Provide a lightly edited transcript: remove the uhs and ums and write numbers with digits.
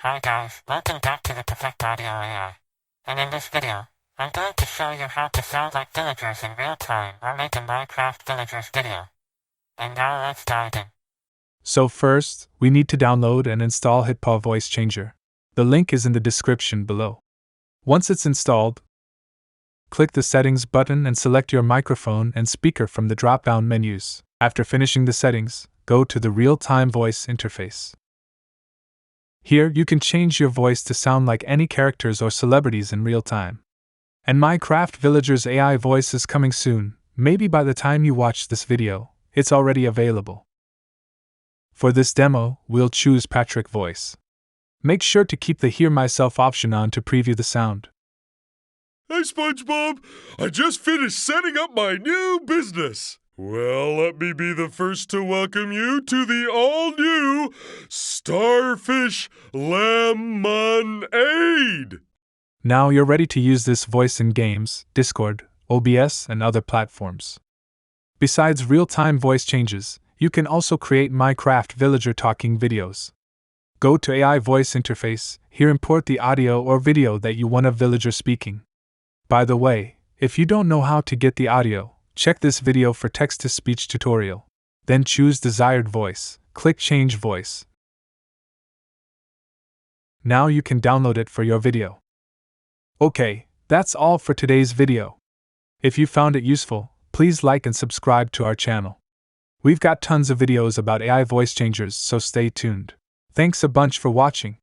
Hi guys, welcome back to the Perfect Audio AI. And in this video, I'm going to show you how to sound like villagers in real time or make a Minecraft villagers video. And now let's dive in. So first, we need to download and install hitpaw Voice Changer. The link is in the description below. Once it's installed, click the Settings button and select your microphone and speaker from the drop-down menus. After finishing the settings, go to the real-time voice interface. Here you can change your voice to sound like any characters or celebrities in real time. And Minecraft Villagers AI voice is coming soon. Maybe by the time you watch this video, it's already available. For this demo, we'll choose Patrick voice. Make sure to keep the Hear Myself option on to preview the sound. Hey, SpongeBob! I just finished setting up my new business. Well, let me be the first to welcome you to the all-new Starfish Lemonade! Now you're ready to use this voice in games, Discord, OBS, and other platforms. Besides real-time voice changes, you can also create Minecraft villager talking videos. Go to AI voice interface, here import the audio or video that you want a villager speaking. By the way, if you don't know how to get the audio, check this video for text-to-speech tutorial. Then choose desired voice, click Change Voice. Now you can download it for your video. Okay, that's all for today's video. If you found it useful, please like and subscribe to our channel. We've got tons of videos about AI voice changers, so stay tuned. Thanks a bunch for watching.